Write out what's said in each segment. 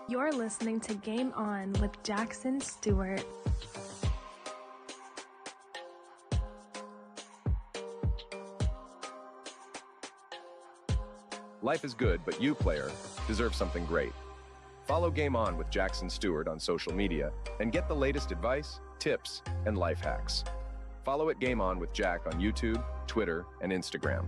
You're listening to Game On with Jackson Stuart. Life is good, but you, player, deserve something great. Follow Game On with Jackson Stuart on social media and get the latest advice, tips, and life hacks. Follow at Game On with Jack on YouTube, Twitter, and Instagram.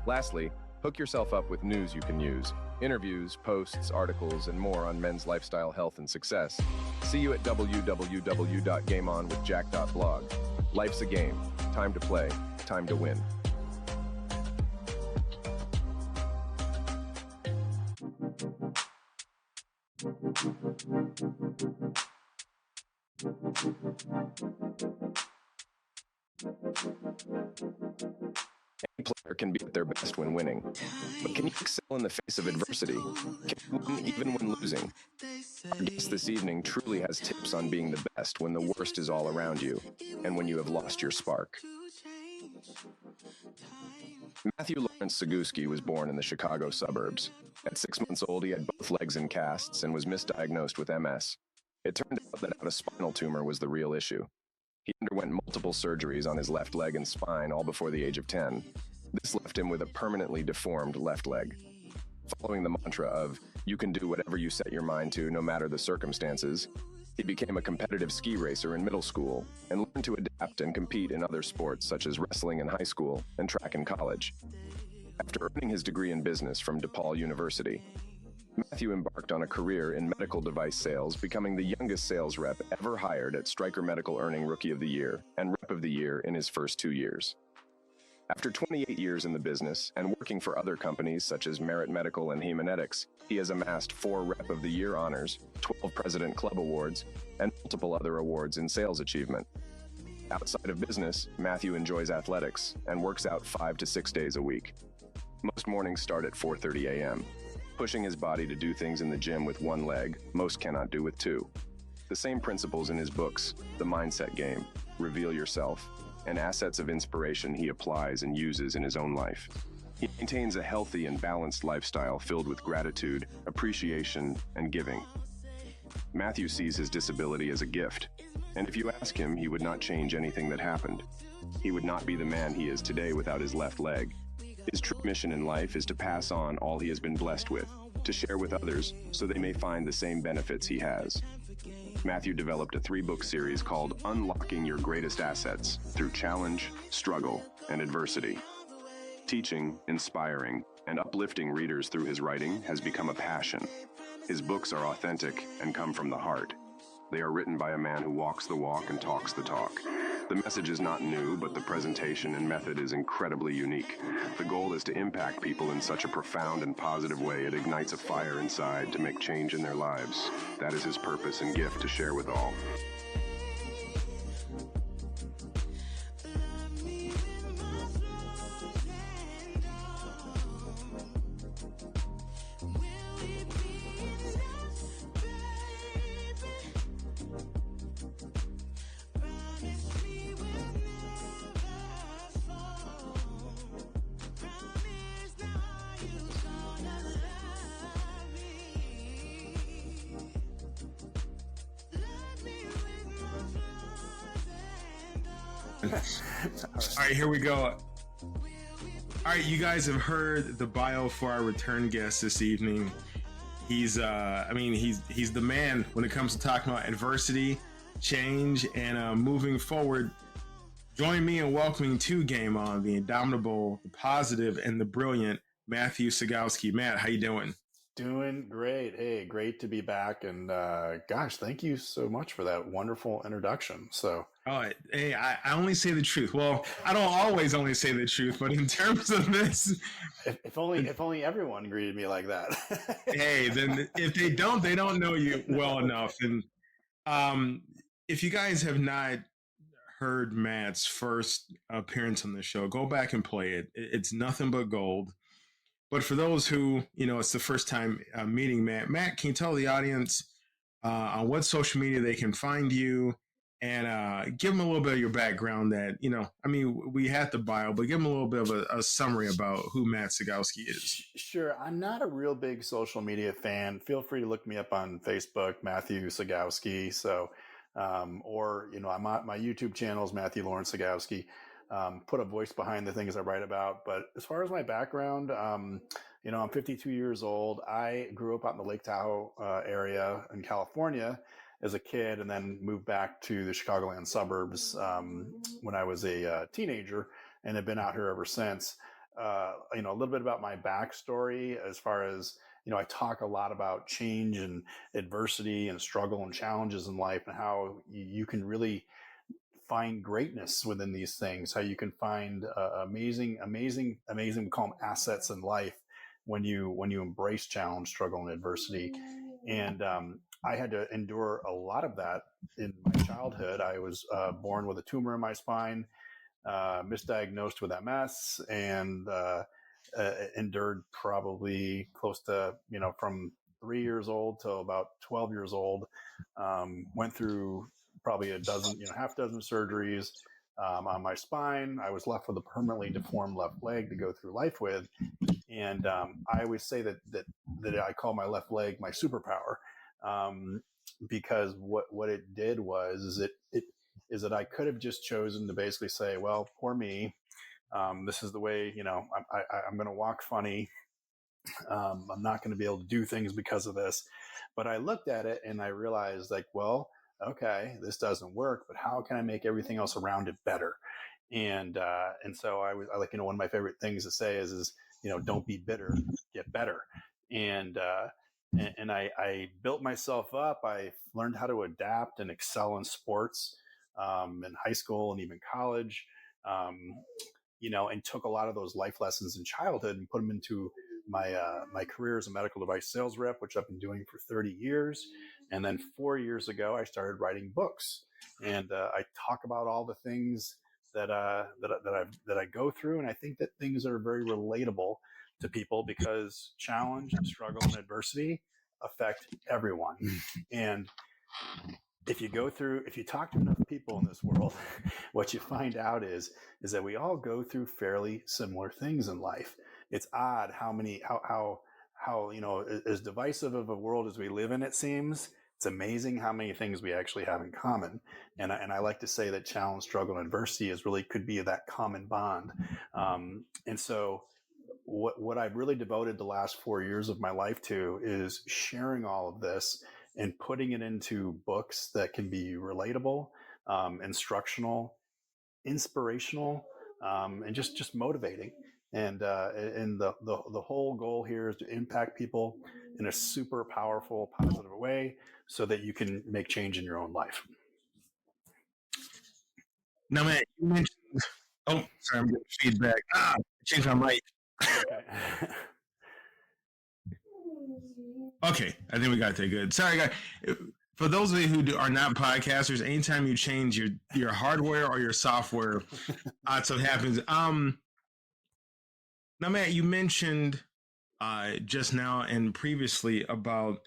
Lastly, hook yourself up with news you can use, interviews, posts, articles, and more on men's lifestyle, health, and success. See you at www.gameonwithjack.blog. Life's a game. Time to play. Time to win. Any player can be at their best when winning, but can you excel in the face of adversity? Can you win even when losing? Our guest this evening truly has tips on being the best when the worst is all around you, and when you have lost your spark. Matthew Lawrence Scigousky was born in the Chicago suburbs. At 6 months old, he had both legs in casts and was misdiagnosed with MS. It turned out that a spinal tumor was the real issue. He underwent multiple surgeries on his left leg and spine, all before the age of 10. This left him with a permanently deformed left leg. Following the mantra of, "You can do whatever you set your mind to, no matter the circumstances," he became a competitive ski racer in middle school and learned to adapt and compete in other sports such as wrestling in high school and track in college. After earning his degree in business from DePaul University, Matthew embarked on a career in medical device sales, becoming the youngest sales rep ever hired at Stryker Medical, earning Rookie of the Year and Rep of the Year in his first 2 years. After 28 years in the business and working for other companies such as Merit Medical and Haemonetics, he has amassed 4 Rep of the Year honors, 12 President Club awards, and multiple other awards in sales achievement. Outside of business, Matthew enjoys athletics and works out 5 to 6 days a week. Most mornings start at 4:30 a.m., pushing his body to do things in the gym with one leg most cannot do with two. The same principles in his books, The Mindset Game, Reveal Yourself, and Assets of Inspiration he applies and uses in his own life. He maintains a healthy and balanced lifestyle filled with gratitude, appreciation, and giving. Matthew sees his disability as a gift, and if you ask him, he would not change anything that happened. He would not be the man he is today without his left leg. His true mission in life is to pass on all he has been blessed with, to share with others so they may find the same benefits he has. Matthew developed a 3-book series called Unlocking Your Greatest Assets Through Challenge, Struggle, and Adversity. Teaching, inspiring, and uplifting readers through his writing has become a passion. His books are authentic and come from the heart. They are written by a man who walks the walk and talks the talk. The message is not new, but the presentation and method is incredibly unique. The goal is to impact people in such a profound and positive way it ignites a fire inside to make change in their lives. That is his purpose and gift to share with all. All right, here we go. All right, you guys have heard the bio for our return guest this evening. He's the man when it comes to talking about adversity, change, and moving forward. Join me in welcoming to Game On the indomitable, the positive, and the brilliant Matthew Scigousky. Matt, how you doing? Doing great. Hey, great to be back. And gosh, thank you so much for that wonderful introduction. So, hey, I only say the truth. Well, I don't always only say the truth, but in terms of this, if only everyone greeted me like that. Hey, then if they don't know you well enough. And if you guys have not heard Matt's first appearance on the show, go back and play it. It's nothing but gold. But for those who, it's the first time meeting Matt, can you tell the audience on what social media they can find you and give them a little bit of your background. That I mean, we had the bio, but give them a little bit of a summary about who Matt Scigousky is. Sure. I'm not a real big social media fan. Feel free to look me up on Facebook, Matthew Scigousky. So, or I'm on my YouTube channel is Matthew Lawrence Scigousky. Put a voice behind the things I write about. But as far as my background, I'm 52 years old. I grew up out in the Lake Tahoe area in California as a kid, and then moved back to the Chicagoland suburbs when I was a teenager, and have been out here ever since. A little bit about my backstory as far as, I talk a lot about change and adversity and struggle and challenges in life, and how you can really find greatness within these things, how you can find amazing, we call them assets in life when you embrace challenge, struggle, and adversity. And I had to endure a lot of that in my childhood. I was born with a tumor in my spine, misdiagnosed with MS, and endured probably close to, from 3 years old till about 12 years old. Went through probably half dozen surgeries on my spine. I was left with a permanently deformed left leg to go through life with. And I always say that I call my left leg my superpower, because what it did was is that I could have just chosen to basically say, well, poor me. This is the way, I'm going to walk funny. I'm not going to be able to do things because of this. But I looked at it and I realized, like, well, okay, this doesn't work, but how can I make everything else around it better? And so I like, one of my favorite things to say is don't be bitter, get better. And I built myself up. I learned how to adapt and excel in sports in high school and even college, and took a lot of those life lessons in childhood and put them into my career as a medical device sales rep, which I've been doing for 30 years. And then 4 years ago, I started writing books, and I talk about all the things that I go through. And I think that things are very relatable to people, because challenge, struggle, and adversity affect everyone. And if you talk to enough people in this world, what you find out is that we all go through fairly similar things in life. It's odd how as divisive of a world as we live in, it seems, it's amazing how many things we actually have in common. And I like to say that challenge, struggle, and adversity could be that common bond. And so what I've really devoted the last 4 years of my life to is sharing all of this and putting it into books that can be relatable, instructional, inspirational, and just motivating. And the whole goal here is to impact people in a super powerful, positive way, so that you can make change in your own life. Now, man, you mentioned. Oh, sorry, I'm getting feedback. Change my mic. Okay. Okay, I think we got that good. Sorry, guys. For those of you who are not podcasters, anytime you change your hardware or your software, so it happens. Now, Matt, you mentioned just now and previously about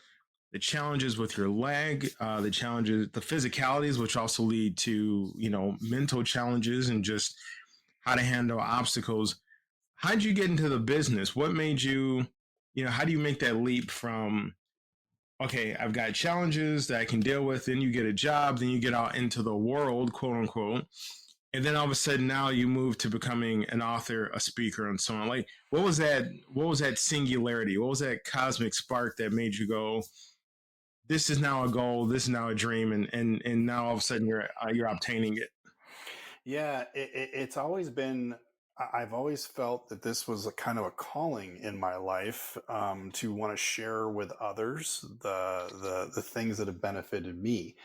the challenges with your leg, the physicalities, which also lead to, mental challenges and just how to handle obstacles. How did you get into the business? What made you, how do you make that leap from, okay, I've got challenges that I can deal with, then you get a job, then you get out into the world, quote unquote, and then all of a sudden now you move to becoming an author, a speaker, and so on. Like, what was that singularity? What was that cosmic spark that made you go, this is now a goal, this is now a dream, and now all of a sudden you're obtaining it? Yeah, it's always been, I've always felt that this was a kind of a calling in my life, to want to share with others the things that have benefited me.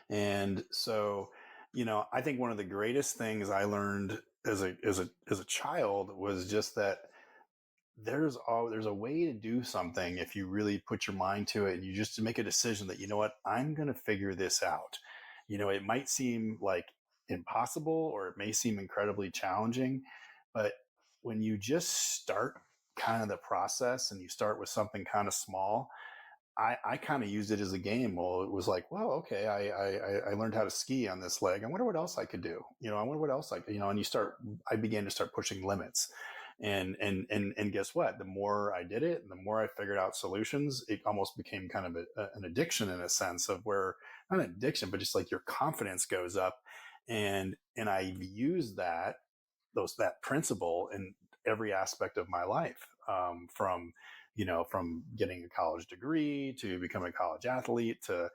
And so, I think one of the greatest things I learned as a child was just that there's a way to do something if you really put your mind to it, and you just make a decision that, I'm going to figure this out. It might seem like impossible, or it may seem incredibly challenging, but when you just start kind of the process and you start with something kind of small, I kind of used it as a game. Well, it was like, well, okay, I learned how to ski on this leg. I wonder what else I could do. I wonder what else and I began to start pushing limits. And guess what? The more I did it and the more I figured out solutions, it almost became kind of an addiction in a sense of where, not an addiction, but just like your confidence goes up. And I've used that principle in every aspect of my life, from getting a college degree to becoming a college athlete to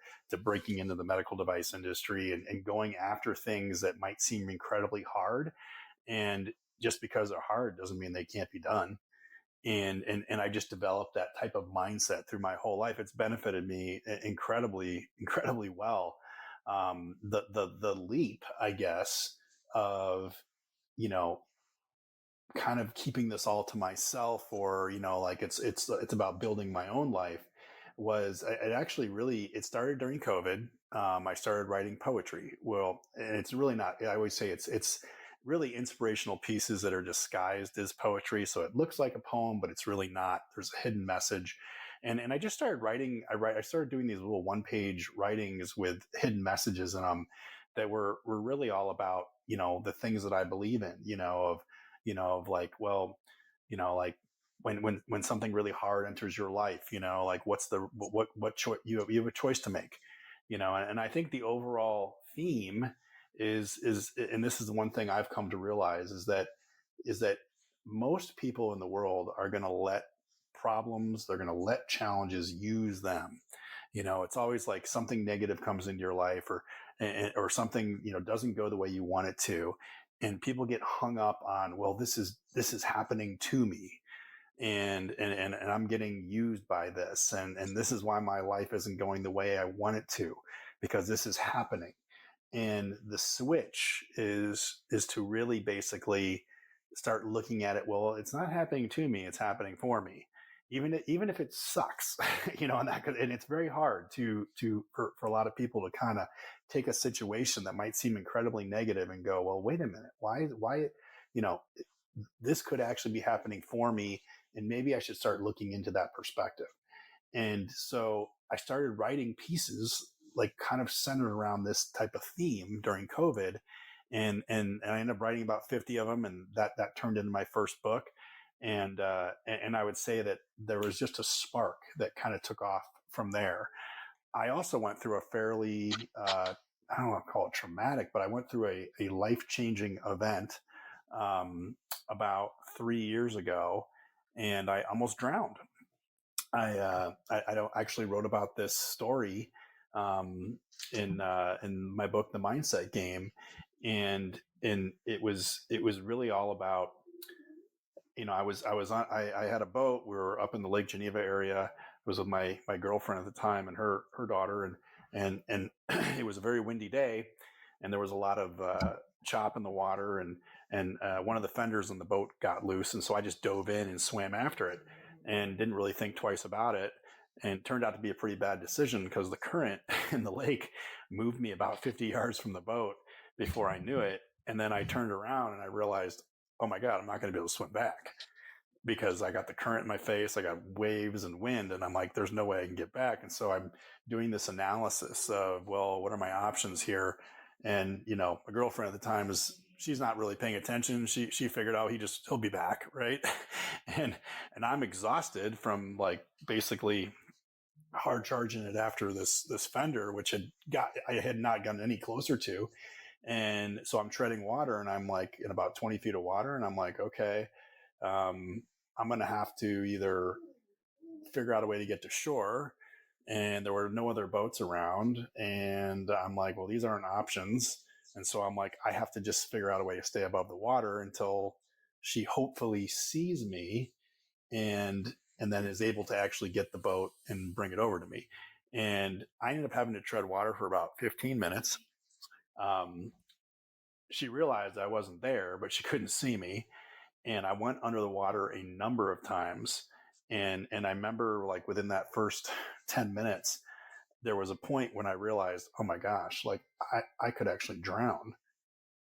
breaking into the medical device industry and going after things that might seem incredibly hard. And just because they're hard doesn't mean they can't be done. And I just developed that type of mindset through my whole life. It's benefited me incredibly, incredibly well. The leap, I guess, of, kind of keeping this all to myself, or like it's about building my own life, was it actually really, it started during COVID. I started writing poetry. Well, and it's really not, I always say it's really inspirational pieces that are disguised as poetry, so it looks like a poem but it's really not. There's a hidden message. And I just started writing. I started doing these little one-page writings with hidden messages in them that were really all about the things that I believe in, of like, well, like when something really hard enters your life, like what choice you have a choice to make, and I think the overall theme is, and this is the one thing I've come to realize, is that most people in the world are going to let problems, they're going to let challenges use them. It's always like something negative comes into your life, or something, doesn't go the way you want it to. And people get hung up on, well, this is happening to me. And I'm getting used by this. And this is why my life isn't going the way I want it to, because this is happening. And the switch is to really basically start looking at it. Well, it's not happening to me. It's happening for me. Even if it sucks, and it's very hard for a lot of people to kind of take a situation that might seem incredibly negative and go, well, wait a minute, why, this could actually be happening for me. And maybe I should start looking into that perspective. And so I started writing pieces like kind of centered around this type of theme during COVID. And I ended up writing about 50 of them, and that turned into my first book. And I would say that there was just a spark that kind of took off from there. I also went through a fairly, I don't want to call it traumatic, but I went through a life-changing event about 3 years ago, and I almost drowned. I don't actually wrote about this story in my book, The Mindset Game, and it was really all about, I had a boat. We were up in the Lake Geneva area. I was with my girlfriend at the time and her daughter, and it was a very windy day, and there was a lot of chop in the water, and one of the fenders on the boat got loose, and so I just dove in and swam after it, and didn't really think twice about it. And it turned out to be a pretty bad decision, because the current in the lake moved me about 50 yards from the boat before I knew it. And then I turned around and I realized, oh my God, I'm not going to be able to swim back, because I got the current in my face, I got waves and wind, and I'm like, there's no way I can get back. And so I'm doing this analysis of, well, what are my options here? And, my girlfriend at the time she's not really paying attention. She figured out he'll be back. Right. and I'm exhausted from like basically hard charging it after this fender, which I had not gotten any closer to. And so I'm treading water, and I'm like in about 20 feet of water, and I'm like, okay, I'm going to have to either figure out a way to get to shore. And there were no other boats around. And I'm like, well, these aren't options. And so I'm like, I have to just figure out a way to stay above the water until she hopefully sees me and then is able to actually get the boat and bring it over to me. And I ended up having to tread water for about 15 minutes. She realized I wasn't there, but she couldn't see me. And I went under the water a number of times. And I remember, like, within that first 10 minutes, there was a point when I realized, oh my gosh, like I could actually drown.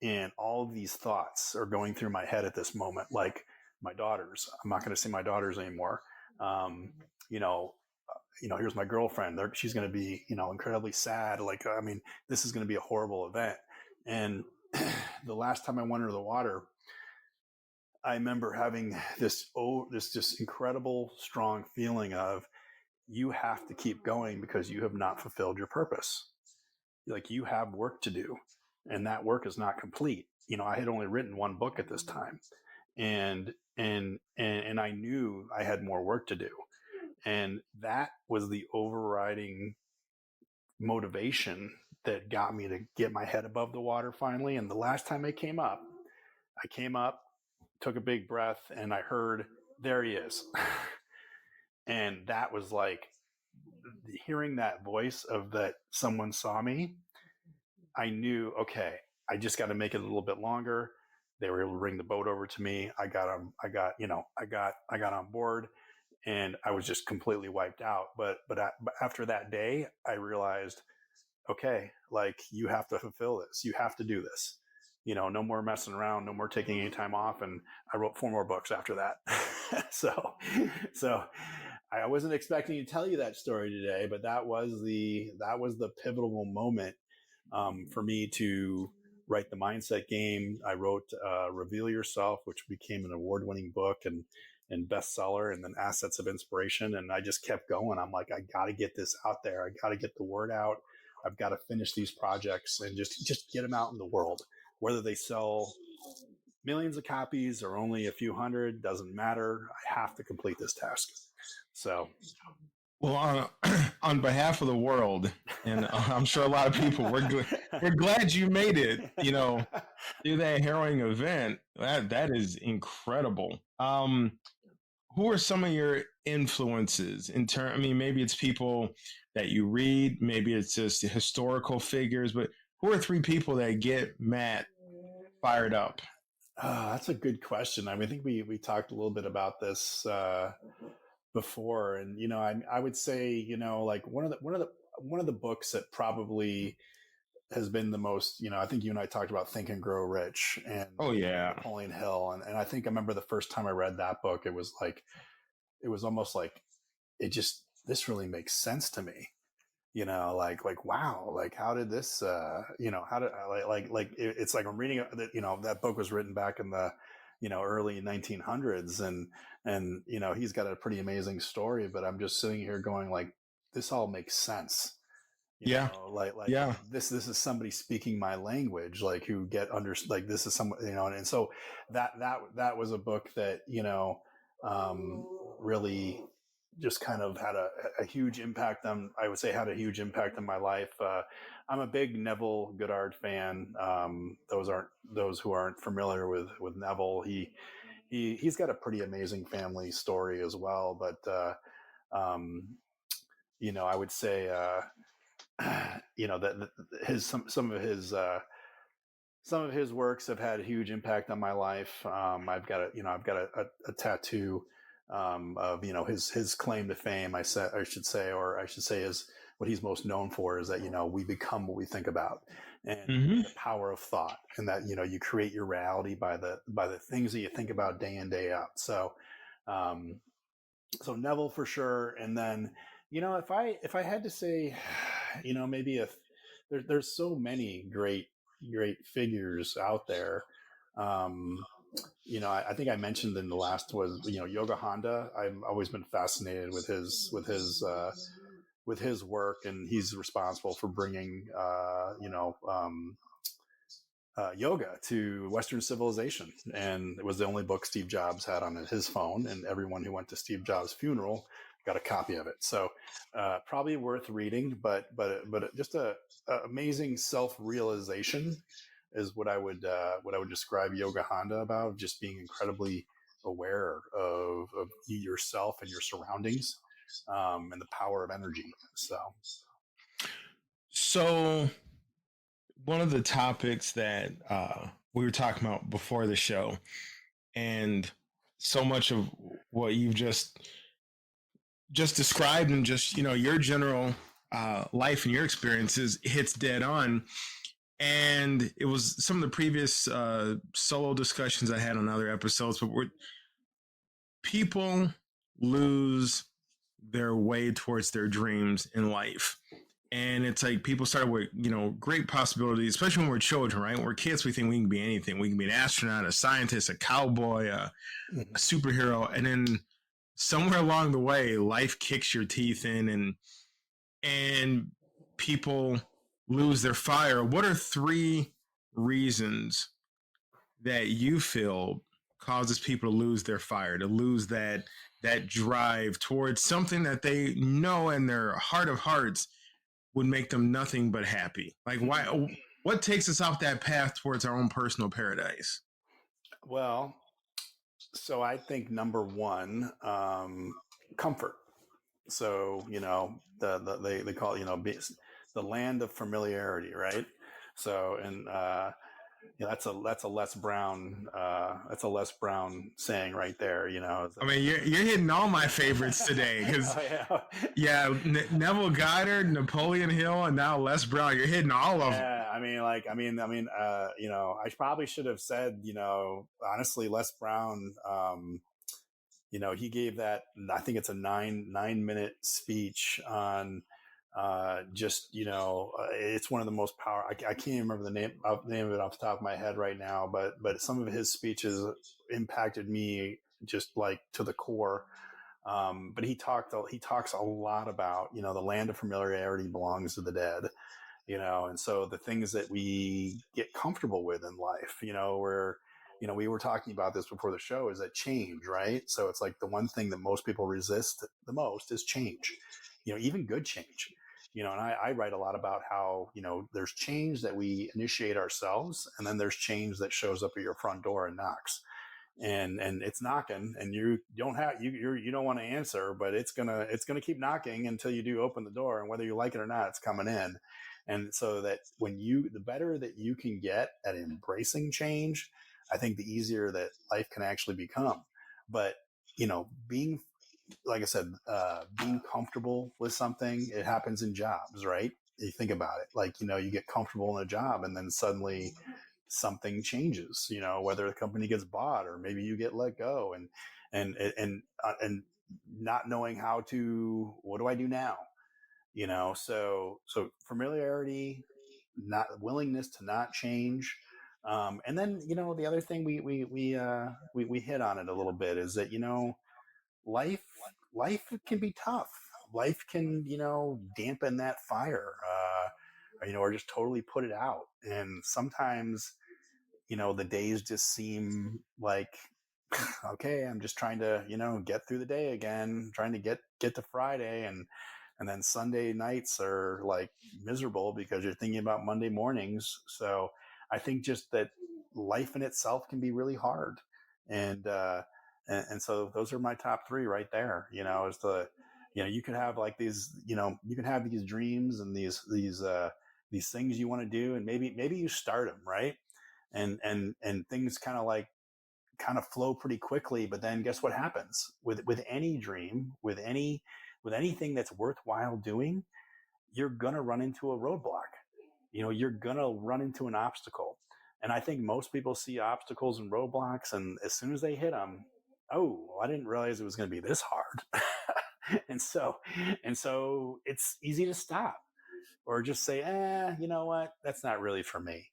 And all of these thoughts are going through my head at this moment. Like, my daughters, I'm not going to see my daughters anymore. here's my girlfriend. She's going to be, incredibly sad. Like, I mean, this is going to be a horrible event. And the last time I went under the water, I remember having this just incredible, strong feeling of, you have to keep going because you have not fulfilled your purpose. Like, you have work to do, and that work is not complete. I had only written one book at this time, and I knew I had more work to do. And that was the overriding motivation that got me to get my head above the water finally. And the last time I came up, took a big breath, and I heard, there he is. And that was like, hearing that voice of that someone saw me, I knew, okay, I just got to make it a little bit longer. They were able to bring the boat over to me. I got on board, and I was just completely wiped out. But after that day, I realized, okay, like, you have to fulfill this. You have to do this. No more messing around, no more taking any time off. And I wrote 4 more books after that. So I wasn't expecting to tell you that story today, but that was the pivotal moment for me to write The Mindset Game. I wrote Reveal Yourself, which became an award-winning book and bestseller, and then Assets of Inspiration. And I just kept going. I'm like, I got to get this out there. I got to get the word out. I've got to finish these projects and just get them out in the world. Whether they sell millions of copies or only a few hundred, doesn't matter. I have to complete this task. So, well, on behalf of the world, and I'm sure a lot of people, we're glad you made it. Through that harrowing event. That is incredible. Who are some of your influences in turn? I mean, maybe it's people that you read, maybe it's just historical figures, but who are 3 people that get Matt fired up? That's a good question. I mean, I think we talked a little bit about this before, and I would say, like one of the books that probably has been the most, I think you and I talked about Think and Grow Rich, and Napoleon Hill, and I think I remember the first time I read that book, it was almost like, this really makes sense to me. Like, wow, like, how did this, it's like I'm reading that, that book was written back in the, early 1900s, and he's got a pretty amazing story, but I'm just sitting here going, like, this all makes sense. This is somebody speaking my language, like, who get under, like, this is someone, and so that was a book that, really just kind of had a huge impact on, I would say, had a huge impact on my life. I'm a big Neville Goddard fan. Those who aren't familiar with Neville, he's got a pretty amazing family story as well. But, I would say, that some of his works have had a huge impact on my life. I've got a tattoo of his claim to fame. I should say is what he's most known for is that we become what we think about, and the power of thought, and that you create your reality by the things that you think about day in, day out. So Neville for sure. And then if I had to say, maybe if there's so many great figures out there. I think I mentioned in the last was, Yoga Honda. I've always been fascinated with his work, and he's responsible for bringing, yoga to Western civilization. And it was the only book Steve Jobs had on his phone, and everyone who went to Steve Jobs' funeral got a copy of it. So probably worth reading, but just a amazing self-realization is what I would describe Yoga Honda about, just being incredibly aware of yourself and your surroundings, and the power of energy. So one of the topics that we were talking about before the show, and so much of what you've just described, and just your general life and your experiences hits dead on. And it was some of the previous solo discussions I had on other episodes, but people lose their way towards their dreams in life. And it's like people started with, great possibilities, especially when we're children, right? When we're kids, we think we can be anything. We can be an astronaut, a scientist, a cowboy, a superhero. And then somewhere along the way, life kicks your teeth in and people lose their fire. What are 3 reasons that you feel causes people to lose their fire, to lose that drive towards something that they know in their heart of hearts would make them nothing but happy? Like, what takes us off that path towards our own personal paradise? Well, so I think number one, comfort. So, they call it, the land of familiarity, right? So, and that's a Les Brown saying right there. I mean, you're hitting all my favorites today because Neville Goddard, Napoleon Hill, and now Les Brown. You're hitting all of them. I probably should have said, honestly, Les Brown. He gave that, I think it's a 9-minute speech on it's one of the most powerful. I can't remember the name of it off the top of my head right now, but some of his speeches impacted me just like to the core. But he talks a lot about, the land of familiarity belongs to the dead, and so the things that we get comfortable with in life, where, we were talking about this before the show, is that change, right? So it's like the one thing that most people resist the most is change, even good change. And I write a lot about how, there's change that we initiate ourselves, and then there's change that shows up at your front door and knocks. And it's knocking, and you don't want to answer, but it's gonna keep knocking until you do open the door, and whether you like it or not, it's coming in. And so that the better that you can get at embracing change, I think the easier that life can actually become. But, being, like I said, being comfortable with something, it happens in jobs, right? You think about it, like, you get comfortable in a job and then suddenly something changes, whether the company gets bought or maybe you get let go, and not knowing what do I do now? So familiarity, not willingness to not change. And then, the other thing we hit on it a little bit is that, life can be tough. Life can, dampen that fire, or just totally put it out. And sometimes, the days just seem like, okay, I'm just trying to, get through the day again, trying to get to Friday. And then Sunday nights are like miserable because you're thinking about Monday mornings. So I think just that life in itself can be really hard. And so those are my top 3 right there, is you could have like these, you can have these dreams and these things you want to do. And maybe you start them, right. And things kind of flow pretty quickly, but then guess what happens with any dream, with anything that's worthwhile doing, you're going to run into a roadblock. You're going to run into an obstacle. And I think most people see obstacles and roadblocks, and as soon as they hit them, I didn't realize it was going to be this hard. and so it's easy to stop or just say, you know what, that's not really for me.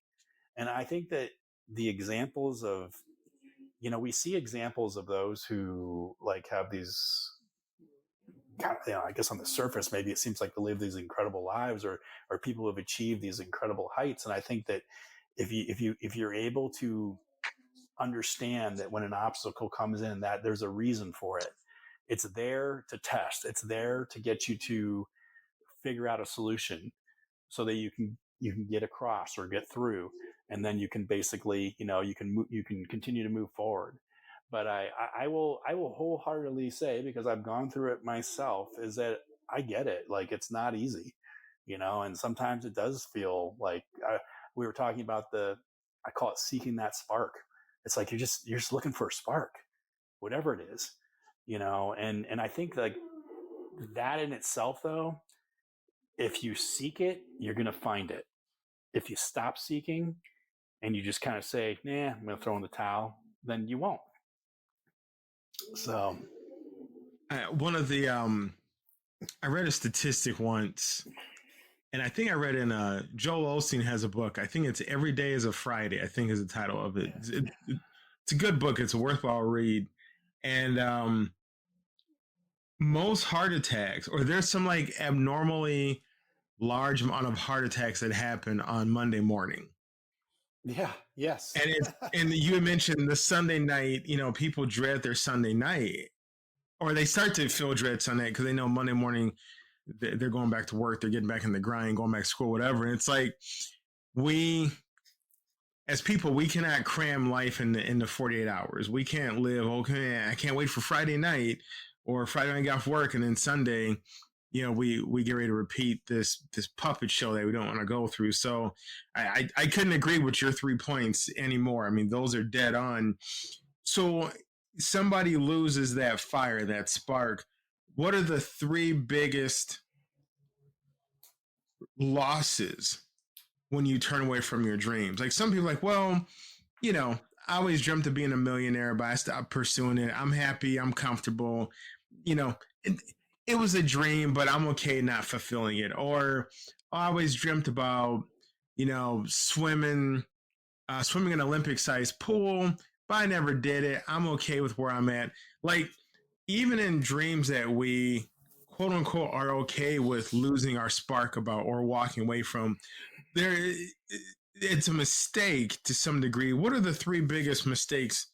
And I think that the examples of, we see examples of those who like have these, I guess on the surface, maybe it seems like they live these incredible lives, or people who have achieved these incredible heights. And I think that if you're able to understand that when an obstacle comes in, that there's a reason for it, it's there to test, it's there to get you to figure out a solution so that you can get across or get through. And then you can basically, you can continue to move forward. But I will wholeheartedly say, because I've gone through it myself, is that I get it. Like, it's not easy, and sometimes it does feel like we were talking about I call it seeking that spark. It's like, you're just looking for a spark, whatever it is, and I think like that in itself, though, if you seek it, you're going to find it. If you stop seeking and you just kind of say, nah, I'm going to throw in the towel, then you won't. So one of the I read a statistic once, and I think I read in Joel Osteen has a book. I think it's Every Day is a Friday, I think is the title of it. It's a good book. It's a worthwhile read. And most heart attacks, or there's some like abnormally large amount of heart attacks that happen on Monday morning. Yeah. Yes. And you had mentioned the Sunday night, people dread their Sunday night, or they start to feel dread Sunday because they know Monday morning they're going back to work, they're getting back in the grind, going back to school, whatever. And it's like we, as people, we cannot cram life in the 48 hours. We can't live, okay, I can't wait for Friday night or Friday night I get off work, and then Sunday, we get ready to repeat this puppet show that we don't want to go through. So I couldn't agree with your 3 points anymore. I mean, those are dead on. So somebody loses that fire, that spark. What are the 3 biggest losses when you turn away from your dreams? Like some people are like, well, I always dreamt of being a millionaire, but I stopped pursuing it. I'm happy. I'm comfortable. It was a dream, but I'm okay not fulfilling it. Or I always dreamt about, swimming in an Olympic-sized pool, but I never did it. I'm okay with where I'm at. Like, even in dreams that we, quote unquote, are okay with losing our spark about or walking away from, it's a mistake to some degree. What are the 3 biggest mistakes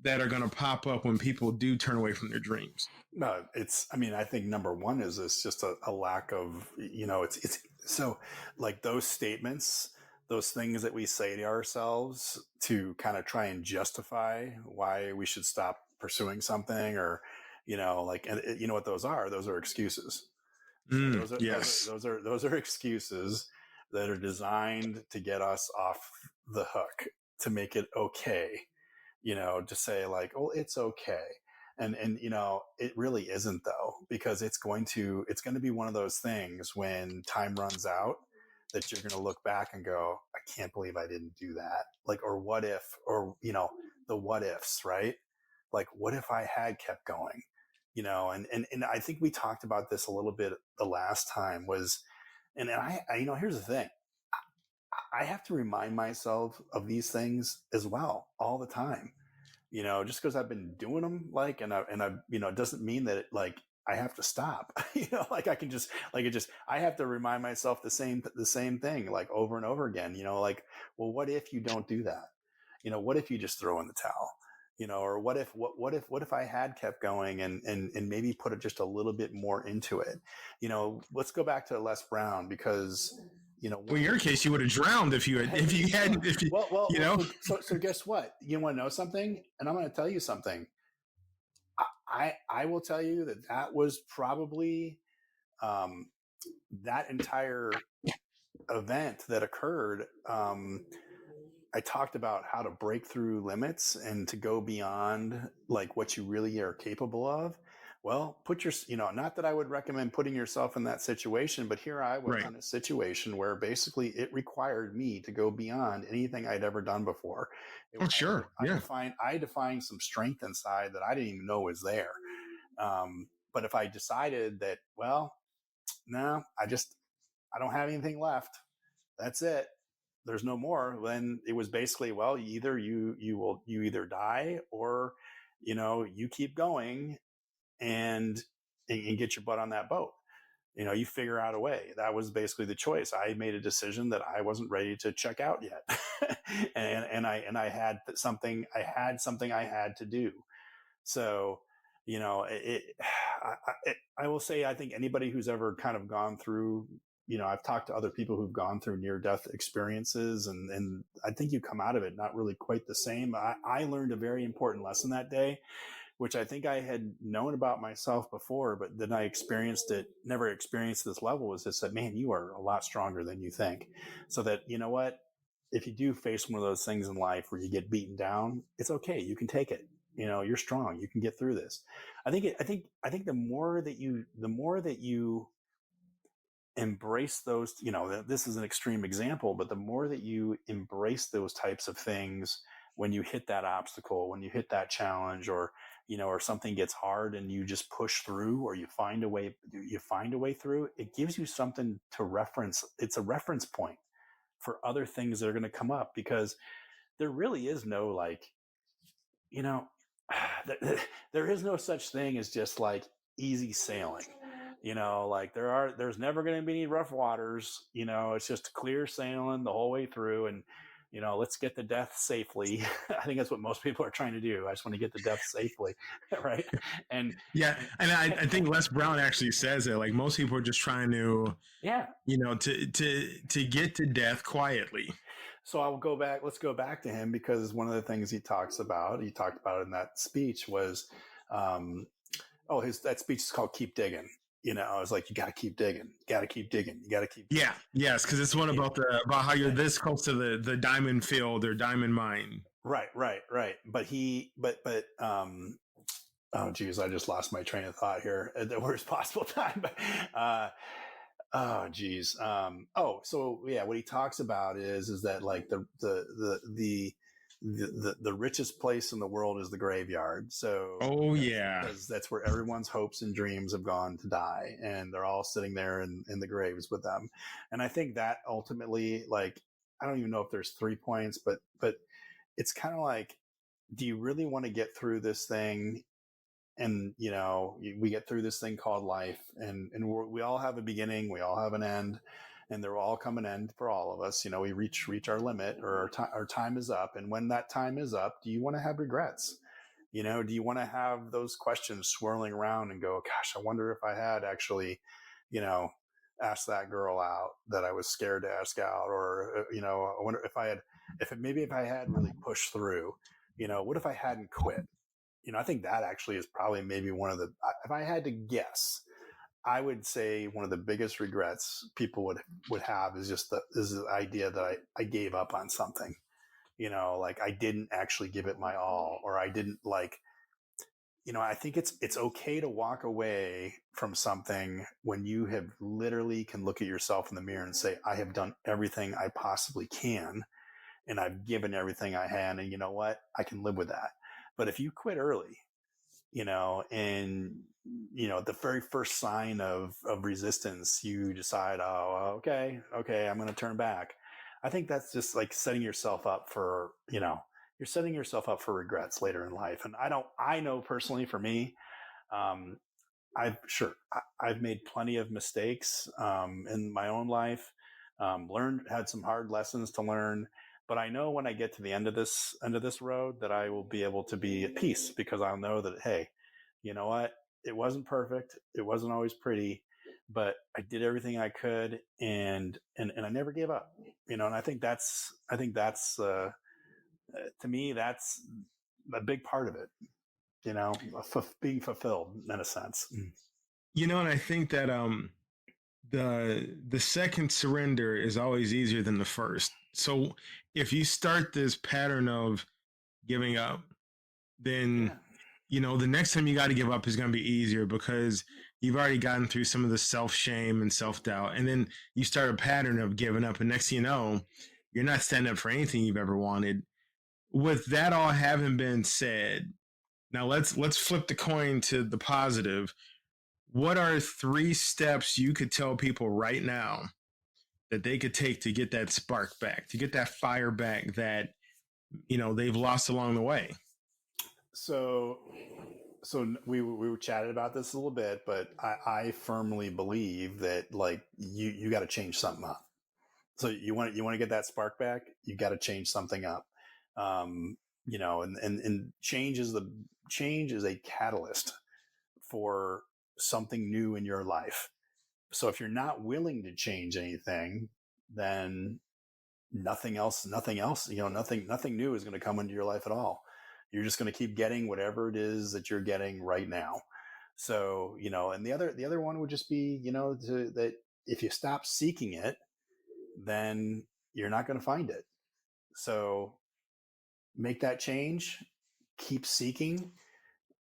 that are going to pop up when people do turn away from their dreams? No, I think number one is this just a lack of, it's so like those statements, those things that we say to ourselves to kind of try and justify why we should stop pursuing something, or, and you know what those are? Those are excuses. Yes. Those are excuses that are designed to get us off the hook, to make it okay, to say like, oh, it's okay. And it really isn't, though, because it's going to be one of those things when time runs out that you're going to look back and go, I can't believe I didn't do that. Like, or what if, or, the what ifs, right? Like, what if I had kept going, and I think we talked about this a little bit the last time was, and I here's the thing. I have to remind myself of these things as well all the time, just because I've been doing them, like, and I, it doesn't mean that I have to stop, like I can just, I have to remind myself the same thing, like over and over again, like, well, what if you don't do that? What if you just throw in the towel? Or what if I had kept going and maybe put just a little bit more into it? Let's go back to Les Brown, because, well, in your case, you would have drowned if you hadn't. So guess what? You want to know something? And I'm going to tell you something. I will tell you that was probably that entire event that occurred. I talked about how to break through limits and to go beyond like what you really are capable of. Well, not that I would recommend putting yourself in that situation, but here I was in a situation where basically it required me to go beyond anything I'd ever done before. I defined some strength inside that I didn't even know was there. But if I decided that, well, no, I don't have anything left, that's it, there's no more, then it was basically, well, either you either die, or, you keep going and get your butt on that boat. You figure out a way. That was basically the choice. I made a decision that I wasn't ready to check out yet. and I had something I had to do. So, I will say, I think anybody who's ever kind of gone through, I've talked to other people who've gone through near-death experiences, and I think you come out of it not really quite the same. I learned a very important lesson that day, which I think I had known about myself before, but then I never experienced this level, was just that, man, you are a lot stronger than you think. So that, what, if you do face one of those things in life where you get beaten down, it's okay. You can take it. You're strong. You can get through this. I think the more that you embrace those, this is an extreme example, but the more that you embrace those types of things, when you hit that obstacle, when you hit that challenge, or or something gets hard and you just push through, or you find a way through, it gives you something to reference. It's a reference point for other things that are going to come up, because there really is no like, there is no such thing as just like easy sailing. Like there's never going to be any rough waters. It's just clear sailing the whole way through, and let's get to death safely. I think that's what most people are trying to do. I just want to get to death safely, right? And yeah, and I think Les Brown actually says it. Like most people are just trying to, yeah, to get to death quietly. So let's go back to him, because one of the things he talked about in that speech was, that speech is called "Keep Digging." It's like, you got to keep digging, you got to keep digging, you got to keep digging. Yeah, yes, because it's one about how you're this close to the diamond field or diamond mine. Right. But oh geez, I just lost my train of thought here at the worst possible time. But oh geez. So yeah, what he talks about is that like the richest place in the world is the graveyard. So because that's where everyone's hopes and dreams have gone to die, and they're all sitting there in the graves with them. And I think that ultimately, like, I don't even know if there's 3 points, but it's kind of like, do you really want to get through this thing? And we get through this thing called life, and we all have a beginning, we all have an end, and there will all come an end for all of us. We reach our limit, or our time is up. And when that time is up, do you want to have regrets? Do you want to have those questions swirling around and go, gosh, I wonder if I had actually, asked that girl out that I was scared to ask out, or I wonder if I had really pushed through, what if I hadn't quit? I think that actually is probably maybe one of if I had to guess, I would say one of the biggest regrets people would have is just the idea that I gave up on something, like I didn't actually give it my all, or I didn't I think it's okay to walk away from something when you have literally can look at yourself in the mirror and say, I have done everything I possibly can, and I've given everything I had, and you know what? I can live with that. But if you quit early, and the very first sign of resistance, you decide, oh, okay, I'm going to turn back. I think that's just like setting yourself up for, you're setting yourself up for regrets later in life. And I know personally for me, I've made plenty of mistakes in my own life, had some hard lessons to learn. But I know when I get to the end of this road that I will be able to be at peace, because I'll know that, hey, you know what? It wasn't perfect. It wasn't always pretty, but I did everything I could, and I never gave up. And I think that's to me, that's a big part of it. Being fulfilled in a sense. And I think that the second surrender is always easier than the first. So if you start this pattern of giving up, then the next time you got to give up is going to be easier, because you've already gotten through some of the self-shame and self-doubt, and then you start a pattern of giving up, and next thing you know, you're not standing up for anything you've ever wanted. With that all having been said, now let's flip the coin to the positive. What are 3 steps you could tell people right now that they could take to get that spark back, to get that fire back that they've lost along the way? So we chatted about this a little bit, but I firmly believe that like you got to change something up. So you want to get that spark back, you got to change something up. And change is a catalyst for something new in your life. So if you're not willing to change anything, then nothing else, nothing new is going to come into your life at all. You're just going to keep getting whatever it is that you're getting right now. So, and the other one would just be, that if you stop seeking it, then you're not going to find it. So make that change, keep seeking.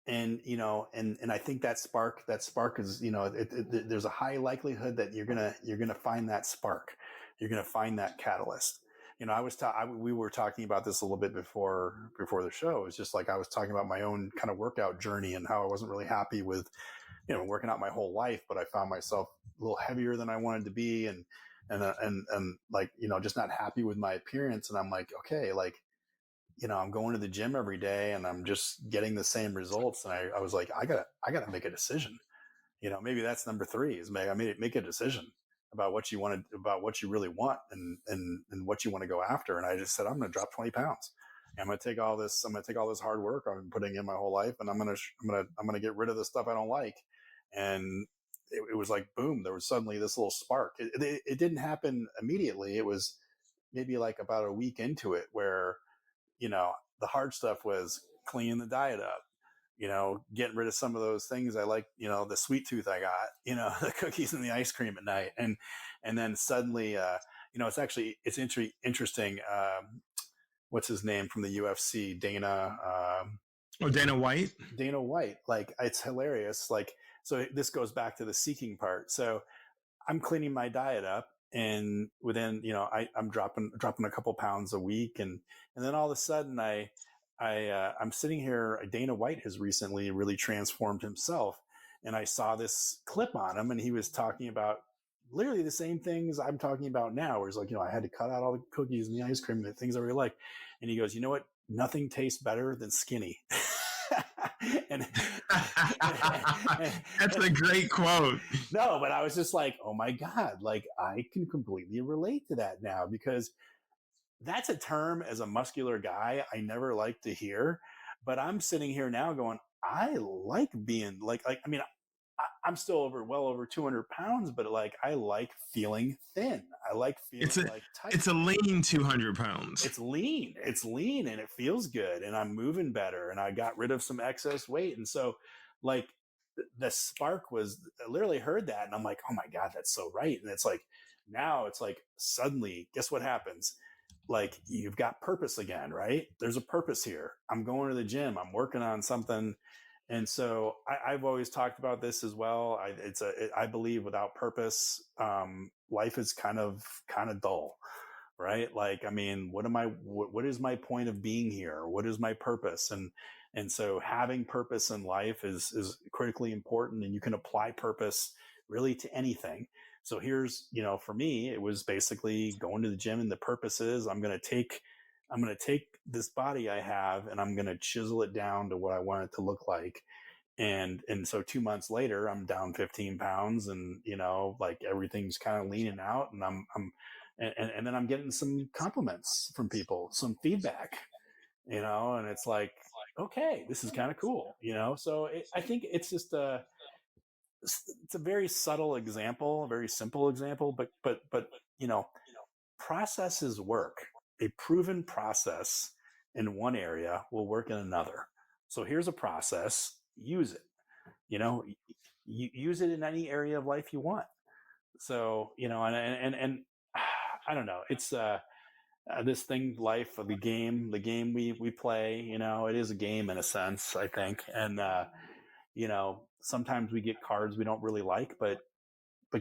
And, and I think that spark is, there's a high likelihood that you're going to find that spark. You're going to find that catalyst. we were talking about this a little bit before the show. It's just like I was talking about my own kind of workout journey and how I wasn't really happy with, working out my whole life, but I found myself a little heavier than I wanted to be, and like, just not happy with my appearance. And I'm like, okay, like, I'm going to the gym every day and I'm just getting the same results. And I was like, I gotta make a decision. Maybe that's number 3 is make a decision about what you want to, about what you really want and what you want to go after. And I just said, I'm going to drop 20 pounds. I'm going to take all this hard work I've been putting in my whole life, and I'm going to get rid of the stuff I don't like. And it was like, boom, there was suddenly this little spark. It didn't happen immediately. It was maybe like about a week into it where, the hard stuff was cleaning the diet up, getting rid of some of those things I like, the sweet tooth I got, the cookies and the ice cream at night. And then suddenly, it's interesting. What's his name from the UFC? Dana White. Dana White. Like, it's hilarious. Like, so this goes back to the seeking part. So I'm cleaning my diet up, and within, I'm dropping a couple pounds a week. And then all of a sudden I'm sitting here. Dana White has recently really transformed himself. And I saw this clip on him, and he was talking about literally the same things I'm talking about now, where he's like, I had to cut out all the cookies and the ice cream and the things I really like. And he goes, you know what? Nothing tastes better than skinny. and That's a great quote. No, but I was just like, oh my God, like I can completely relate to that now, because that's a term as a muscular guy I never liked to hear. But I'm sitting here now going, I like being like, I mean, I'm still well over 200 pounds, but like, I like feeling thin. I like feeling like tight. It's a lean 200 pounds. It's lean and it feels good, and I'm moving better, and I got rid of some excess weight. And so like the spark was, I literally heard that, and I'm like, oh my God, that's so right. And it's like, now it's like, suddenly, guess what happens? Like, you've got purpose again, right? There's a purpose here. I'm going to the gym. I'm working on something. And so I've always talked about this as well. I believe without purpose, life is kind of dull, right? Like, I mean, what is my point of being here? What is my purpose? And so having purpose in life is critically important, and you can apply purpose really to anything. So here's, for me, it was basically going to the gym, and the purpose is I'm going to take this body I have, and I'm going to chisel it down to what I want it to look like. And so 2 months later, I'm down 15 pounds, and, like everything's kind of leaning out, and and then I'm getting some compliments from people, some feedback, and it's like, okay, this is kind of cool, So I think it's just it's a very subtle example, a very simple example, but processes work. A proven process in one area will work in another. So here's a process, use it, use it in any area of life you want. So, and I don't know, it's, this thing, life, the game we play, it is a game in a sense, I think. And, sometimes we get cards we don't really like, but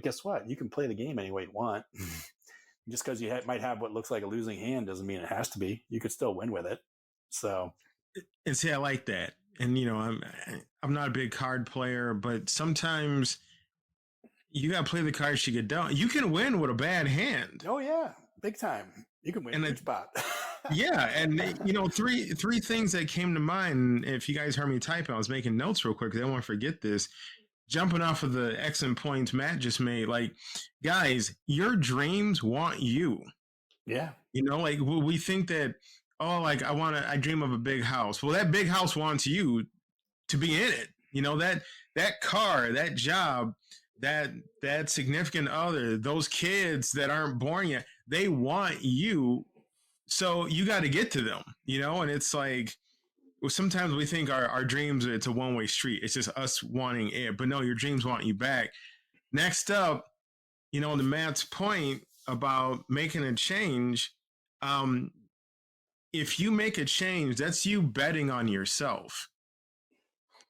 guess what? You can play the game any way you want. Just because you might have what looks like a losing hand doesn't mean it has to be. You could still win with it. So, and see, I like that. And I'm not a big card player, but sometimes you got to play the cards you get dealt. You can win with a bad hand. Oh yeah, big time. You can win a huge spot. Yeah, and three things that came to mind. If you guys heard me type, I was making notes real quick because I don't want to forget this. Jumping off of the excellent points Matt just made, like, guys, your dreams want you. Yeah. Like, we think that, I dream of a big house. Well, that big house wants you to be in it. That car, that job, that significant other, those kids that aren't born yet, they want you. So you got to get to them, and it's like, sometimes we think our dreams, it's a one-way street. It's just us wanting it. But no, your dreams want you back. Next up, to Matt's point about making a change, if you make a change, that's you betting on yourself.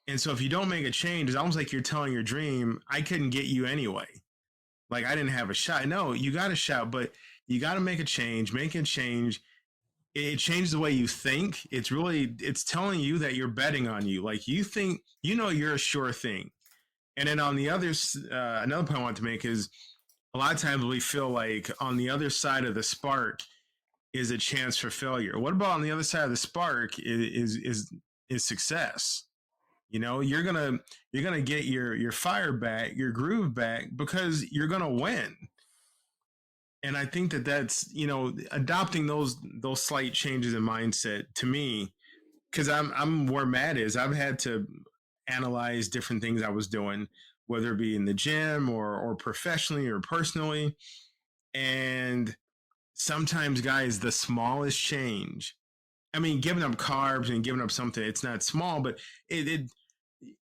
And so if you don't make a change, it's almost like you're telling your dream, I couldn't get you anyway. Like, I didn't have a shot. No, you got a shot, but You got to make a change. Making a change, it changes the way you think. It's telling you that you're betting on you. Like you think, you're a sure thing. And then on the another point I want to make is a lot of times we feel like on the other side of the spark is a chance for failure. What about on the other side of the spark is success? You're gonna get your fire back, your groove back, because you're gonna win. And I think that's adopting those slight changes in mindset to me, because I'm where Matt is. I've had to analyze different things I was doing, whether it be in the gym or professionally or personally. And sometimes, guys, the smallest change, I mean, giving up carbs and giving up something, it's not small, but it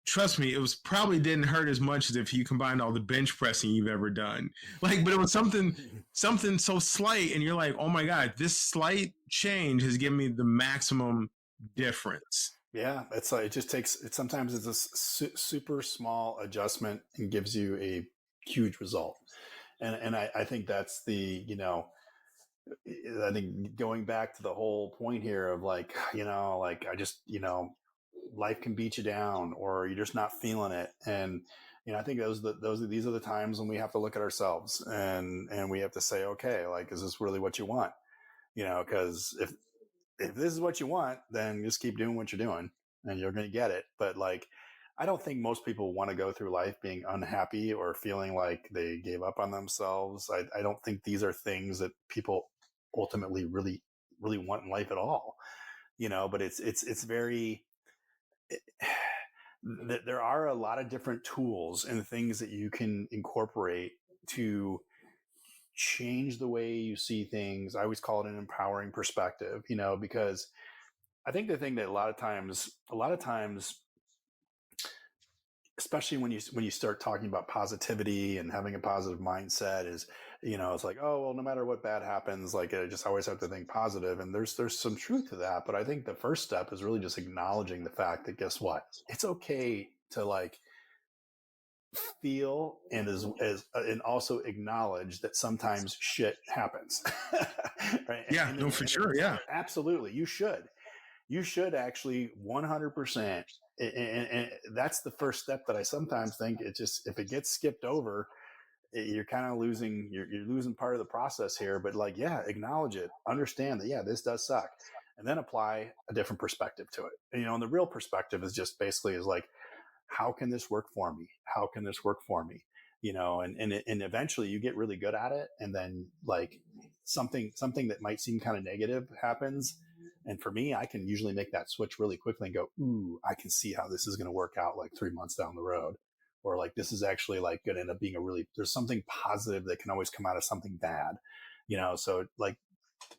trust me, it was probably didn't hurt as much as if you combined all the bench pressing you've ever done. But it was something so slight, and you're like, oh my God, this slight change has given me the maximum difference. Yeah, it's like, it just takes, sometimes it's a super small adjustment and gives you a huge result. And I think that's I think going back to the whole point here of like, I just, life can beat you down, or you're just not feeling it. And, I think these are the times when we have to look at ourselves and we have to say, okay, like, is this really what you want? Because if this is what you want, then just keep doing what you're doing and you're going to get it. But like, I don't think most people want to go through life being unhappy or feeling like they gave up on themselves. I don't think these are things that people ultimately really, really want in life at all, but it's very, there are a lot of different tools and things that you can incorporate to change the way you see things. I always call it an empowering perspective, because I think the thing that a lot of times, especially when you start talking about positivity and having a positive mindset, is, it's like, oh, well, no matter what bad happens, like, I just always have to think positive. And there's some truth to that. But I think the first step is really just acknowledging the fact that, guess what? It's okay to like feel and and also acknowledge that sometimes shit happens. Right? Yeah, no, for sure. Yeah, absolutely. You should actually 100%. And that's the first step that I sometimes think if it gets skipped over, you're kind of losing, you're losing part of the process here. But like, yeah, acknowledge it, understand that, yeah, this does suck, and then apply a different perspective to it. And the real perspective is just basically is like, how can this work for me? How can this work for me? And eventually you get really good at it. And then like something that might seem kind of negative happens. And for me, I can usually make that switch really quickly and go, ooh, I can see how this is going to work out like 3 months down the road. Or like, this is actually like going to end up being there's something positive that can always come out of something bad, So like,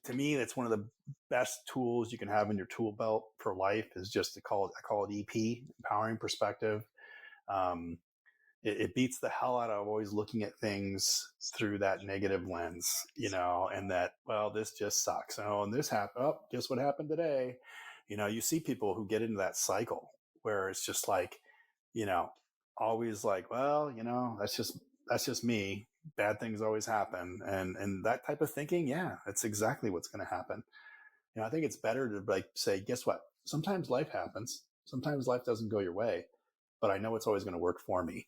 to me, that's one of the best tools you can have in your tool belt for life, is just I call it EP, empowering perspective. It beats the hell out of always looking at things through that negative lens, and that, well, this just sucks. Oh, and this happened. Oh, guess what happened today? You see people who get into that cycle where it's just like, always like, well, that's just me. Bad things always happen. And that type of thinking, yeah, that's exactly what's going to happen. I think it's better to like say, guess what? Sometimes life happens. Sometimes life doesn't go your way, but I know it's always going to work for me.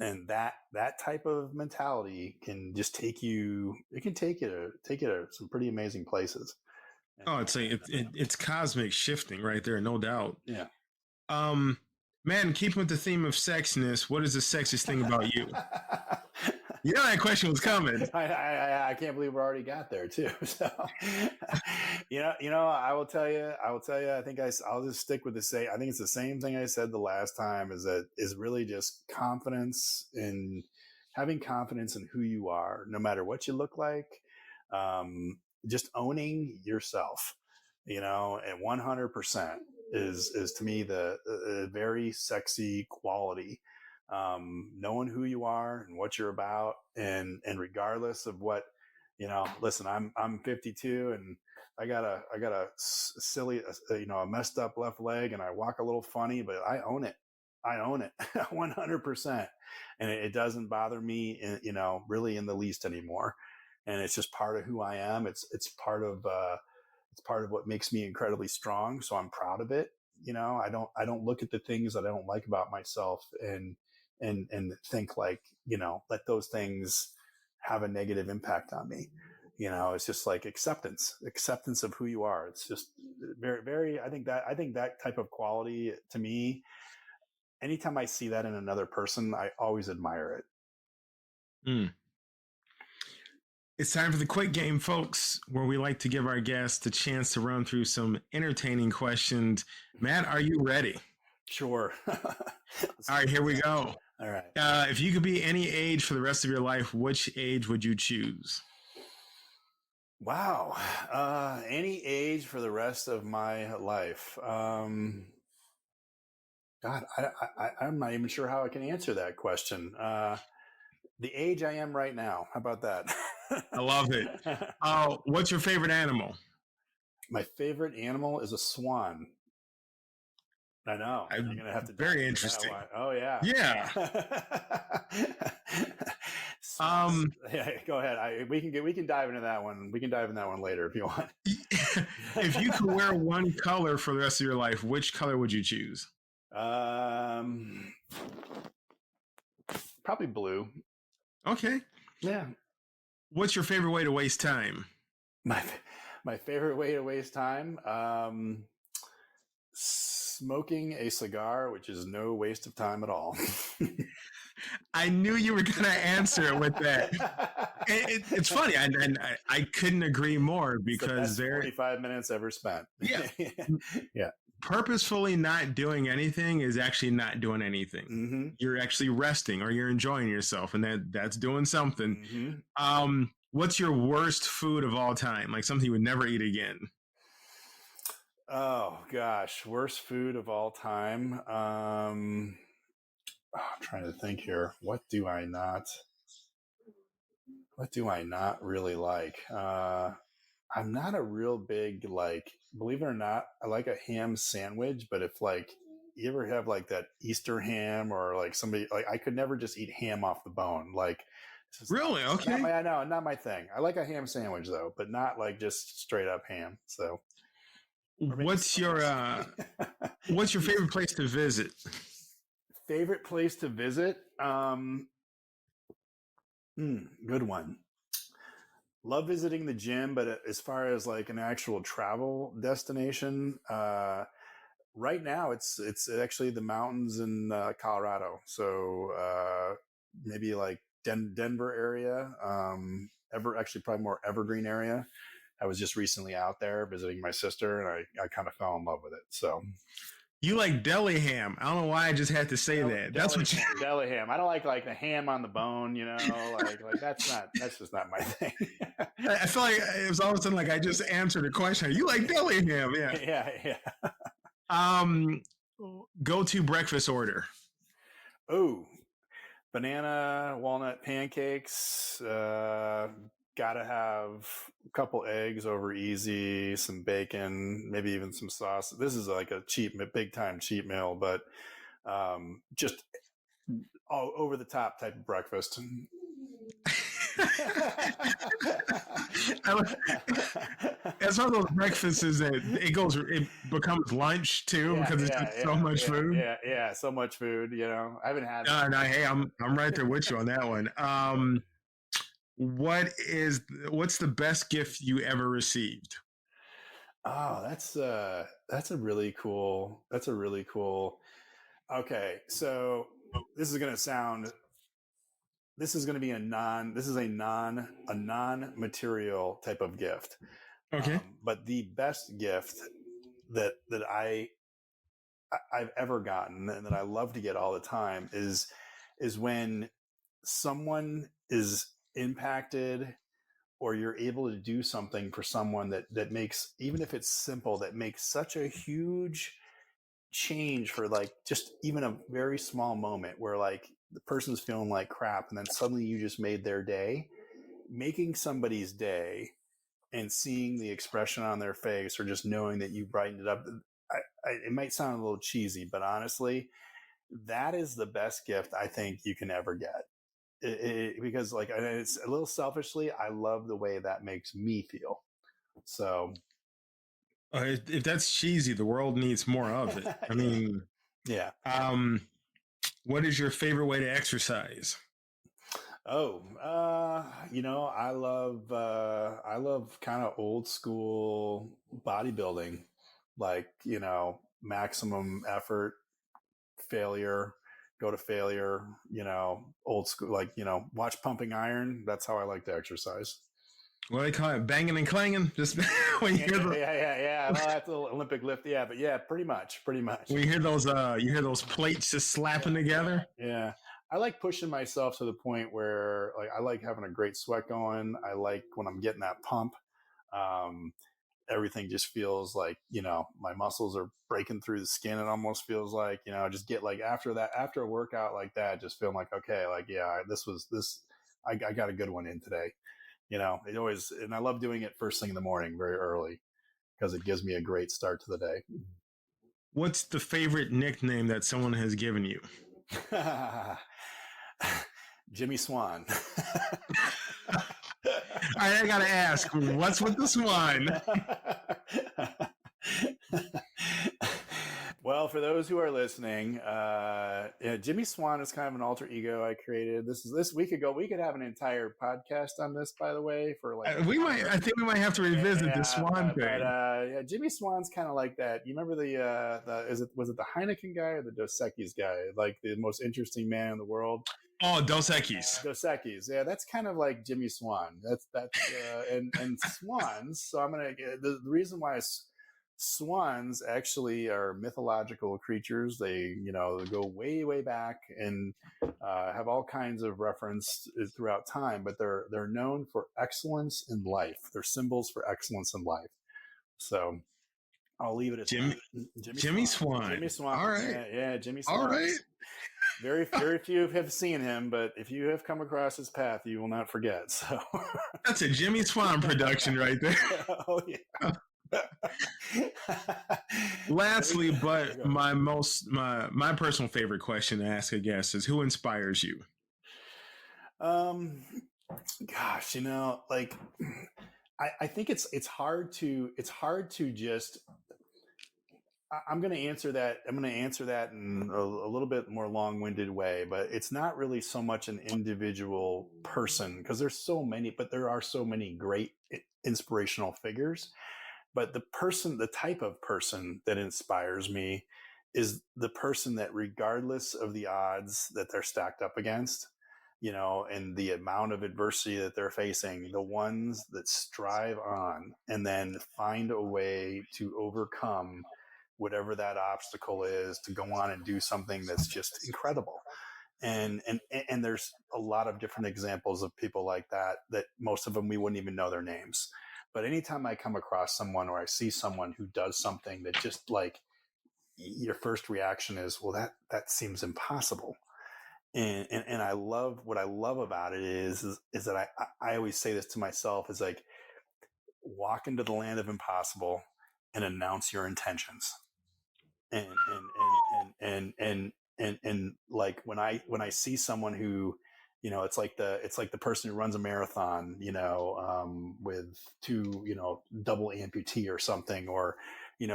And that type of mentality can just take you to some pretty amazing places. Oh, it's cosmic shifting right there, no doubt. Yeah. Man, keeping with the theme of sexiness, what is the sexiest thing about you? That question was coming. I can't believe we already got there too. So, I will tell you, I think I'll just stick with the same. I think it's the same thing I said the last time, is really just confidence in having confidence in who you are, no matter what you look like. Just owning yourself, and 100% is to me the very sexy quality. Knowing who you are and what you're about, and regardless of what, listen, I'm 52 and I got a silly, a messed up left leg, and I walk a little funny, but I own it 100%. And it doesn't bother me, really in the least anymore. and it's just part of who I am. It's part of what makes me incredibly strong. So I'm proud of it. I don't look at the things that I don't like about myself and think like, let those things have a negative impact on me. It's just like acceptance of who you are. It's just very, very, I think that type of quality, to me, anytime I see that in another person, I always admire it. Mm. It's time for the quick game, folks, where we like to give our guests the chance to run through some entertaining questions. Matt, are you ready? Sure. All right, here we go. All right. If you could be any age for the rest of your life, which age would you choose? Wow. Any age for the rest of my life. God, I'm not even sure how I can answer that question. The age I am right now. How about that? I love it. What's your favorite animal? My favorite animal is a swan. I know. You're going to have to. Very interesting. Oh, yeah. Yeah. Yeah, go ahead. We can dive into that one. We can dive in that one later if you want. If you could wear one color for the rest of your life, which color would you choose? Probably blue. Okay. Yeah. What's your favorite way to waste time? My favorite way to waste time, smoking a cigar, which is no waste of time at all. I knew you were going to answer it with that. It's funny. I couldn't agree more, because it's the best 45 minutes ever spent. Yeah. Yeah. Purposefully not doing anything is actually not doing anything. Mm-hmm. You're actually resting, or you're enjoying yourself, and that's doing something. Mm-hmm. What's your worst food of all time? Like something you would never eat again? Oh gosh, worst food of all time. I'm trying to think here. What do I not really like? I'm not a real big, like, believe it or not, I like a ham sandwich, but if like you ever have like that Easter ham, or like somebody, like, I could never just eat ham off the bone. Like, really? Okay. Not my thing. I like a ham sandwich though, but not like just straight up ham. So what's your favorite place to visit? Favorite place to visit? Good one. Love visiting the gym, but as far as like an actual travel destination, right now it's actually the mountains in Colorado. So maybe like Denver area, actually probably more Evergreen area. I was just recently out there visiting my sister, and I kind of fell in love with it. So. You like deli ham. I don't know why I just had to say that. That's what deli ham. I don't like the ham on the bone, like that's just not my thing. I feel like it was all of a sudden like I just answered a question. You like deli ham? Yeah. Yeah. Go-to breakfast order. Oh, banana walnut pancakes. Gotta have a couple eggs over easy, some bacon, maybe even some sauce. This is like a big time cheap meal, but just all over the top type of breakfast. It's one of those breakfasts that it becomes lunch too, because it's just so much food. Yeah, so much food. I haven't had. No, hey, I'm right there with you on that one. What's the best gift you ever received? Oh, that's a really cool. Okay, so this is going to be a non-material type of gift. Okay. But the best gift that I've ever gotten, and that I love to get all the time, is when someone is impacted, or you're able to do something for someone that makes, even if it's simple, that makes such a huge change for like just even a very small moment, where like the person's feeling like crap, and then suddenly you just made their day. Making somebody's day and seeing the expression on their face, or just knowing that you brightened it up. It might sound a little cheesy, but honestly, that is the best gift I think you can ever get. because like, and it's a little selfishly, I love the way that makes me feel. So if that's cheesy, the world needs more of it. I mean, yeah. What is your favorite way to exercise? Oh, I love kind of old school bodybuilding, like, maximum effort, failure, go to failure, old school, like, watch Pumping Iron. That's how I like to exercise. What do they call it? Banging and clanging? Just when you hear yeah. Well, that's the Olympic lift. Yeah, but yeah, pretty much. When you hear those plates just slapping together. Yeah. I like pushing myself to the point where, like, I like having a great sweat going. I like when I'm getting that pump. Everything just feels like, my muscles are breaking through the skin. It almost feels like, just get like after a workout like that, just feeling like, okay, like, yeah, I got a good one in today. It always, and I love doing it first thing in the morning, very early, because it gives me a great start to the day. What's the favorite nickname that someone has given you? Jimmy Swan. All right, I gotta ask, what's with the swan? Well, for those who are listening, Jimmy Swan is kind of an alter ego I created. This week ago. We could have an entire podcast on this, by the way. For like, I think we might have to revisit the Swan thing. But Jimmy Swan's kind of like that. You remember was it the Heineken guy or the Dos Equis guy? Like the most interesting man in the world. Oh, Dos Equis. Dos Equis. Yeah, that's kind of like Jimmy Swan. That's and swans. So I'm gonna the reason why swans actually are mythological creatures. They go way back and have all kinds of reference throughout time. But they're known for excellence in life. They're symbols for excellence in life. So I'll leave it at Jimmy Swan. Jimmy Swan. All right. Yeah, Jimmy Swan. All right. Very few have seen him, but if you have come across his path, you will not forget. So that's a Jimmy Swan production right there. Oh yeah. Lastly, but my personal favorite question to ask a guest is, who inspires you? Gosh, like I think it's hard to just. I'm going to answer that. I'm going to answer that in a little bit more long-winded way, but it's not really so much an individual person, because there are so many great inspirational figures. But the type of person that inspires me is the person that, regardless of the odds that they're stacked up against, and the amount of adversity that they're facing, the ones that strive on and then find a way to overcome whatever that obstacle is, to go on and do something that's just incredible. And there's a lot of different examples of people like that most of them we wouldn't even know their names. But anytime I come across someone or I see someone who does something that just, like, your first reaction is, well, that seems impossible. And what I love about it is that I always say this to myself, is like, walk into the land of impossible and announce your intentions. And like when I see someone who, it's like the person who runs a marathon, with two, double amputee or something, or,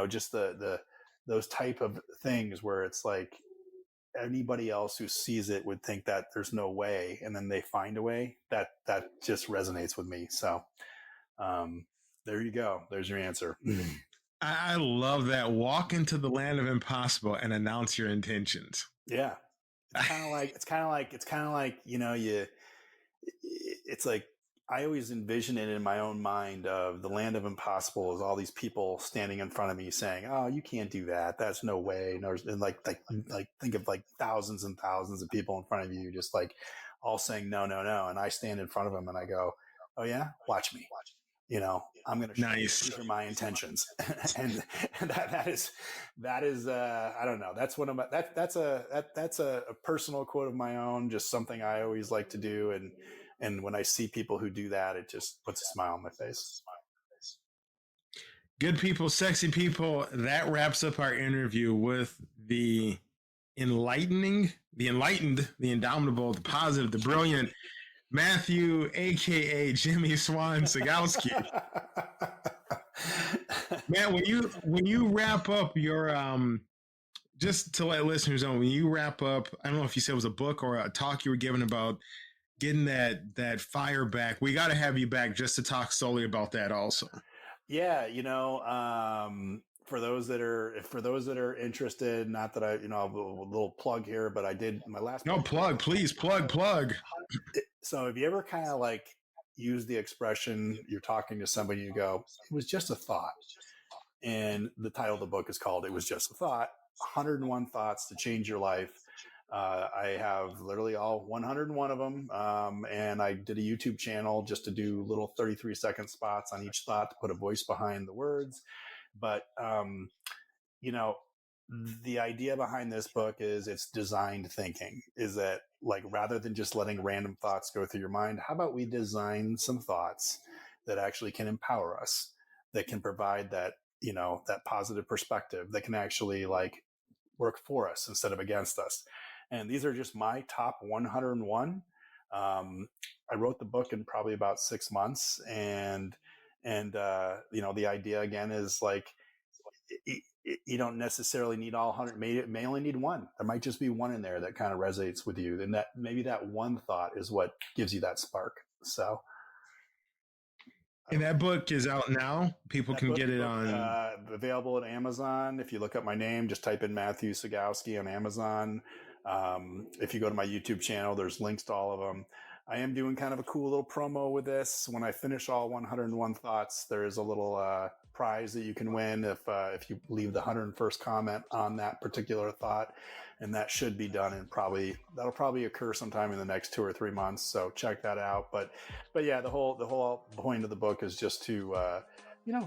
just those type of things where it's like anybody else who sees it would think that there's no way, and then they find a way. That just resonates with me. So, there you go. There's your answer. I love that. Walk into the land of impossible and announce your intentions. Yeah. It's kind of like, it's like, I always envision it in my own mind of the land of impossible is all these people standing in front of me saying, oh, you can't do that. That's no way. And like think of like thousands and thousands of people in front of you, just like all saying, no. And I stand in front of them and I go, oh yeah, watch me. I'm going to show you, these are my intentions. and that is, I don't know. That's one of my, that's a personal quote of my own, just something I always like to do. And when I see people who do that, it just puts a smile on my face. Good people, sexy people. That wraps up our interview with the enlightening, the enlightened, the indomitable, the positive, the brilliant Matthew, aka Jimmy Swan Scigousky. Man, when you wrap up your just to let listeners know, when you wrap up, I don't know if you said it was a book or a talk you were giving about getting that fire back. We got to have you back just to talk solely about that also. Yeah, for those that are interested, not that I, a little plug here, but I did my last. No, plug, please, plug. So if you ever kind of like use the expression, you're talking to somebody, you go, it was just a thought. And the title of the book is called It Was Just a Thought, 101 Thoughts to Change Your Life. I have literally all 101 of them. And I did a YouTube channel just to do little 33-second spots on each thought to put a voice behind the words. But, the idea behind this book is it's designed thinking, is that like, rather than just letting random thoughts go through your mind, how about we design some thoughts that actually can empower us, that can provide that, that positive perspective that can actually like work for us instead of against us. And these are just my top 101. I wrote the book in probably about 6 months. And the idea again is like, you don't necessarily need all 100, may only need one. There might just be one in there that kind of resonates with you. And that maybe that one thought is what gives you that spark. So. And that book is out now. People can get it on. Available at Amazon. If you look up my name, just type in Matthew Scigousky on Amazon. If you go to my YouTube channel, there's links to all of them. I am doing kind of a cool little promo with this. When I finish all 101 thoughts, there is a little prize that you can win if you leave the 101st comment on that particular thought. And that should be done in that'll probably occur sometime in the next 2 or 3 months. So check that out. But yeah, the whole point of the book is just to,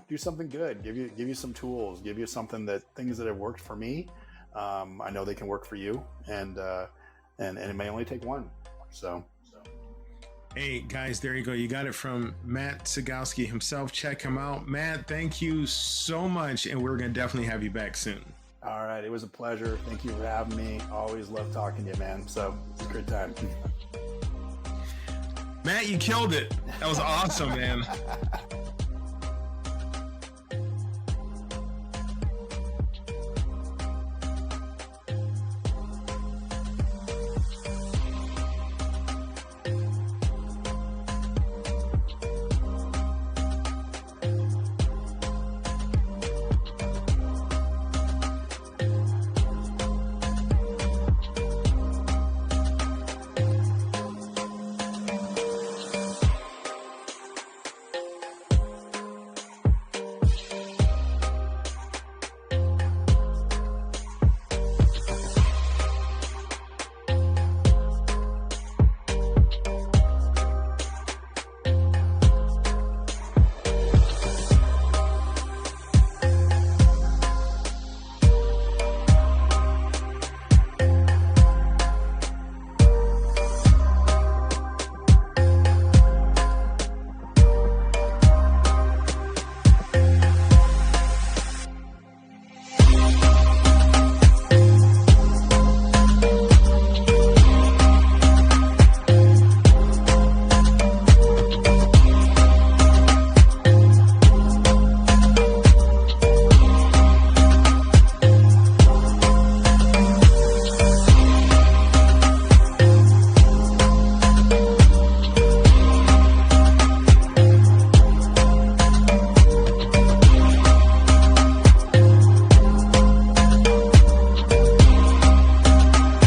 do something good, give you some tools, give you things that have worked for me. I know they can work for you, and it may only take one. So. Hey guys, there you go. You got it from Matt Scigousky himself. Check him out. Matt, thank you so much. And we're going to definitely have you back soon. All right. It was a pleasure. Thank you for having me. Always love talking to you, man. So it's a good time. Matt, you killed it. That was awesome, man.